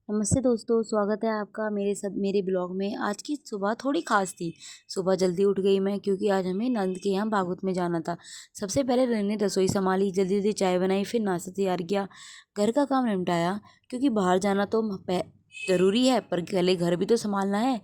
नमस्ते दोस्तों, स्वागत है आपका मेरे ब्लॉग में। आज की सुबह थोड़ी ख़ास थी। सुबह जल्दी उठ गई मैं क्योंकि आज हमें नंद के यहाँ भागवत में जाना था। सबसे पहले मैंने रसोई संभाली, जल्दी-जल्दी चाय बनाई, फिर नाश्ता तैयार किया, घर का काम निपटाया क्योंकि बाहर जाना तो ज़रूरी है पर पहले घर भी तो संभालना है।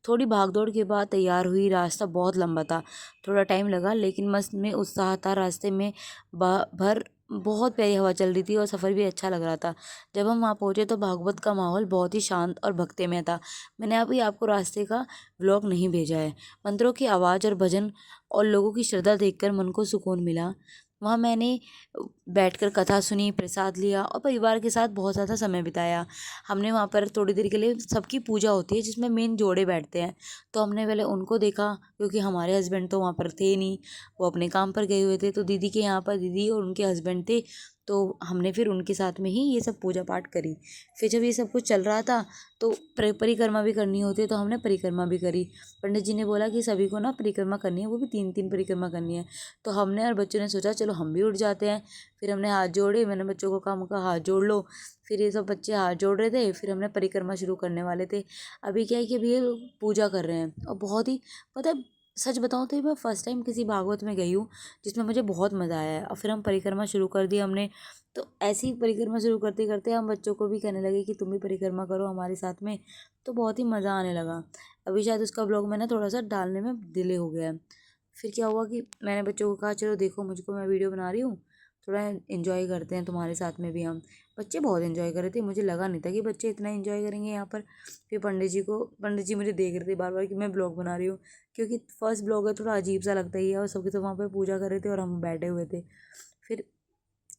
थोड़ी भाग-दौड़ के बाद तैयार हुई, रास्ता बहुत लंबा था, थोड़ा टाइम लगा लेकिन मस्त में उत्साह था। रास्ते में बा भर बहुत प्यारी हवा चल रही थी और सफ़र भी अच्छा लग रहा था। जब हम वहाँ पहुँचे तो भागवत का माहौल बहुत ही शांत और भक्तिमय था। मैंने अभी आपको रास्ते का व्लॉग नहीं भेजा है। मंत्रों की आवाज़ और भजन और लोगों की श्रद्धा देखकर मन को सुकून मिला। वहाँ मैंने बैठकर कथा सुनी, प्रसाद लिया और परिवार के साथ बहुत ज़्यादा समय बिताया। हमने वहाँ पर थोड़ी देर के लिए सबकी पूजा होती है जिसमें मेन जोड़े बैठते हैं, तो हमने पहले उनको देखा क्योंकि हमारे हस्बैंड तो वहाँ पर थे नहीं, वो अपने काम पर गए हुए थे। तो दीदी के यहाँ पर दीदी और उनके हस्बैंड थे, तो हमने फिर उनके साथ में ही ये सब पूजा पाठ करी। फिर जब ये सब कुछ चल रहा था तो परिक्रमा भी करनी होती है, तो हमने परिक्रमा भी करी। पंडित जी ने बोला कि सभी को ना परिक्रमा करनी है, वो भी 3-3 परिक्रमा करनी है। तो हमने और बच्चों ने सोचा चलो हम भी उठ जाते हैं। फिर हमने हाथ जोड़े, मैंने बच्चों को कहा हाथ जोड़ लो। फिर ये सब बच्चे हाथ जोड़ रहे थे, फिर हमने परिक्रमा शुरू करने वाले थे। अभी क्या है कि अभी ये लोग पूजा कर रहे हैं और बहुत ही, पता है, सच बताऊँ तो ये मैं फर्स्ट टाइम किसी भागवत में गई हूँ जिसमें मुझे बहुत मज़ा आया है। और फिर हम परिक्रमा शुरू कर दी हमने। तो ऐसी ही परिक्रमा शुरू करते करते हम बच्चों को भी कहने लगे कि तुम भी परिक्रमा करो हमारे साथ में। तो बहुत ही मज़ा आने लगा। अभी शायद उसका ब्लॉग मैंने थोड़ा सा डालने में डिले हो गया है। फिर क्या हुआ कि मैंने बच्चों को कहा चलो देखो मुझको, मैं वीडियो बना रही हूँ, थोड़ा एंजॉय करते हैं तुम्हारे साथ में भी हम। बच्चे बहुत एंजॉय कर रहे थे, मुझे लगा नहीं था कि बच्चे इतना एंजॉय करेंगे यहाँ पर। फिर पंडित जी मुझे देख रहे थे बार बार कि मैं ब्लॉग बना रही हूँ, क्योंकि फर्स्ट ब्लॉग है, थोड़ा अजीब सा लगता ही है। और सबके सब वहाँ पर पूजा कर रहे थे और हम बैठे हुए थे। फिर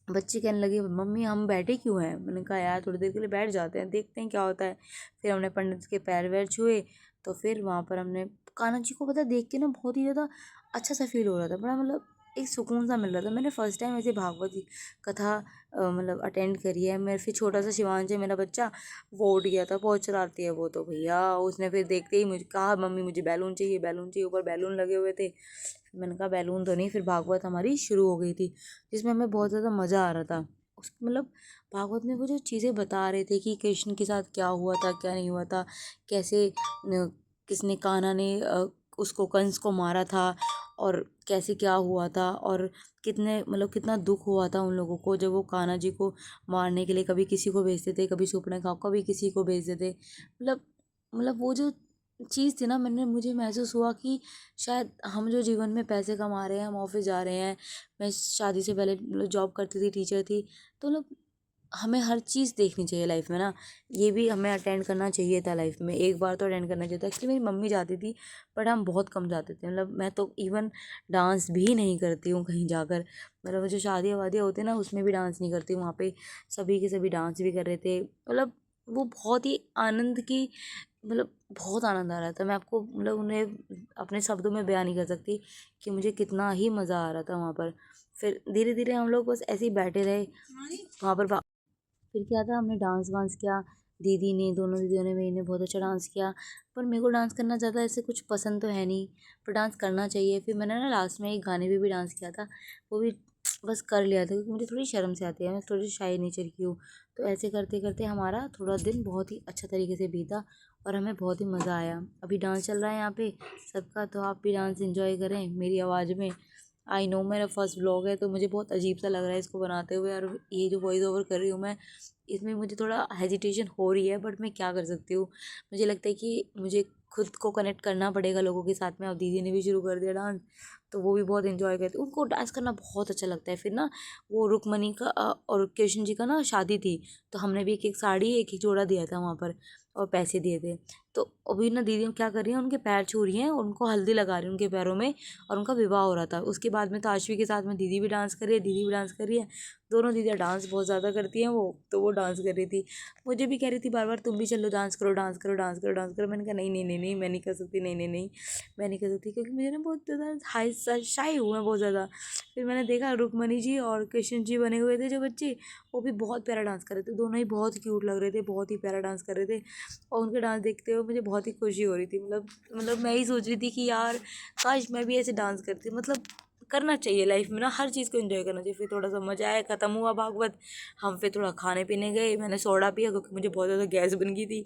बच्चे कहने लगे मम्मी हम बैठे क्यों हैं। मैंने कहा यार थोड़ी देर के लिए बैठ जाते हैं, देखते हैं क्या होता है। फिर हमने पंडित के पैर वैर छुए। तो फिर वहाँ पर हमने कान्हा जी को, पता देख के ना बहुत ही ज़्यादा अच्छा सा फील हो रहा था, बड़ा मतलब एक सुकून सा मिल रहा था। मैंने फर्स्ट टाइम ऐसे भागवत की कथा मतलब अटेंड करी है। मेरे फिर छोटा सा शिवांश है मेरा बच्चा, वो उठ गया था, बहुत शरारती है वो तो भैया। उसने फिर देखते ही मुझे कहा मम्मी मुझे बैलून चाहिए, बैलून चाहिए। ऊपर बैलून लगे हुए थे। मैंने कहा बैलून तो नहीं। फिर भागवत हमारी शुरू हो गई थी जिसमें हमें बहुत ज़्यादा मज़ा आ रहा था। उस मतलब भागवत में वो जो चीज़ें बता रहे थे कि कृष्ण के साथ क्या हुआ था क्या नहीं हुआ था, कैसे किसने, कान्हा ने उसको, कंस को मारा था, और कैसे क्या हुआ था, और कितने मतलब कितना दुख हुआ था उन लोगों को जब वो कान्हा जी को मारने के लिए कभी किसी को भेजते थे, कभी सुपने कभी किसी को भेजते थे। मतलब वो जो चीज़ थी ना, मुझे महसूस हुआ कि शायद हम जो जीवन में पैसे कमा रहे हैं, हम ऑफिस जा रहे हैं। मैं शादी से पहले मतलब जॉब करती थी, टीचर थी। तो मतलब हमें हर चीज़ देखनी चाहिए लाइफ में ना। ये भी हमें अटेंड करना चाहिए था लाइफ में, एक बार तो अटेंड करना चाहिए था। एक्चुअली मेरी मम्मी जाती थी बट हम बहुत कम जाते थे। मतलब मैं तो इवन डांस भी नहीं करती हूँ कहीं जाकर। मतलब जो शादियाँ वादियाँ होती है ना उसमें भी डांस नहीं करती हूँ। वहाँ पे सभी के सभी डांस भी कर रहे थे। मतलब वो बहुत ही आनंद की, मतलब बहुत आनंद आ रहा था। मैं आपको मतलब उन्हें अपने शब्दों में बयान नहीं कर सकती कि मुझे कितना ही मज़ा आ रहा था वहाँ पर। फिर धीरे धीरे हम लोग बस ऐसे ही बैठे रहे वहाँ पर। फिर क्या था, हमने डांस वांस किया। दीदी ने, दोनों दीदियों ने, मेरी ने बहुत अच्छा डांस किया। पर मेरे को डांस करना ज़्यादा ऐसे कुछ पसंद तो है नहीं, पर डांस करना चाहिए। फिर मैंने ना लास्ट में एक गाने पे भी डांस किया था, वो भी बस कर लिया था क्योंकि मुझे थोड़ी शर्म से आती है, मैं थोड़ी शाय नेचर की हूँ। तो ऐसे करते करते हमारा थोड़ा दिन बहुत ही अच्छा तरीके से बीता और हमें बहुत ही मज़ा आया। अभी डांस चल रहा है यहाँ पे सबका, तो आप भी डांस एंजॉय करें मेरी आवाज़ में। आई नो मेरा फर्स्ट व्लॉग है तो मुझे बहुत अजीब सा लग रहा है इसको बनाते हुए, और ये जो वॉइस ओवर कर रही हूँ मैं, इसमें मुझे थोड़ा हेजिटेशन हो रही है, बट मैं क्या कर सकती हूँ। मुझे लगता है कि मुझे खुद को कनेक्ट करना पड़ेगा लोगों के साथ में। अब दीदी ने भी शुरू कर दिया डांस, तो वो भी बहुत एंजॉय करते, उनको डांस करना बहुत अच्छा लगता है। फिर ना वो रुक्मणी का और कृष्ण जी का ना शादी थी, तो हमने भी एक एक साड़ी, एक एक जोड़ा दिया था वहाँ पर और पैसे दिए थे। तो अभी ना दीदी क्या कर रही हैं, उनके पैर छू रही हैं और उनको हल्दी लगा रही हैं उनके पैरों में, और उनका विवाह हो रहा था। उसके बाद में ताशवी के साथ में दीदी भी डांस कर रही है, दीदी भी डांस कर रही है। दोनों दीदियाँ डांस बहुत ज़्यादा करती हैं वो, तो वो डांस कर रही थी। मुझे भी कह रही थी बार बार तुम भी चलो डांस करो, डांस करो, डांस करो, डांस करो। मैंने कहा नहीं नहीं नहीं नहीं, मैं नहीं कर सकती, नहीं नहीं नहीं, मैं नहीं कर सकती, क्योंकि मुझे ना बहुत ज़्यादा हाई शाई हूँ मैं बहुत ज़्यादा। फिर मैंने देखा रुक्मणी जी और कृष्ण जी बने हुए थे जो बच्चे, वो भी बहुत प्यारा डांस कर रहे थे। दोनों ही बहुत क्यूट लग रहे थे, बहुत ही प्यारा डांस कर रहे थे। और उनके डांस देखते हुए मुझे बहुत ही खुशी हो रही थी। मतलब मैं ही सोच रही थी कि यार काश मैं भी ऐसे डांस करती। मतलब करना चाहिए लाइफ में ना, हर चीज़ को एंजॉय करना चाहिए। फिर थोड़ा सा मजा आया, ख़त्म हुआ भागवत, हम फिर थोड़ा खाने पीने गए, मैंने सोडा पिया क्योंकि मुझे बहुत ज़्यादा गैस बन गई थी।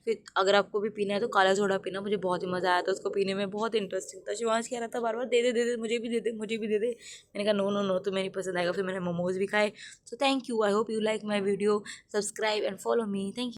फिर अगर आपको भी पीना है तो काला सोडा पीना, मुझे बहुत ही मज़ा आया था उसको पीने में, बहुत इंटरेस्टिंग था। शिवांश कह रहा था बार बार दे दे दे दे, मुझे भी दे दे, मुझे भी दे दे। मैंने कहा नो नो नो, तो मेरी पसंद आएगा। फिर मैंने मोमोज भी खाए। So thank you, I hope you like my video, subscribe and follow me, thank you.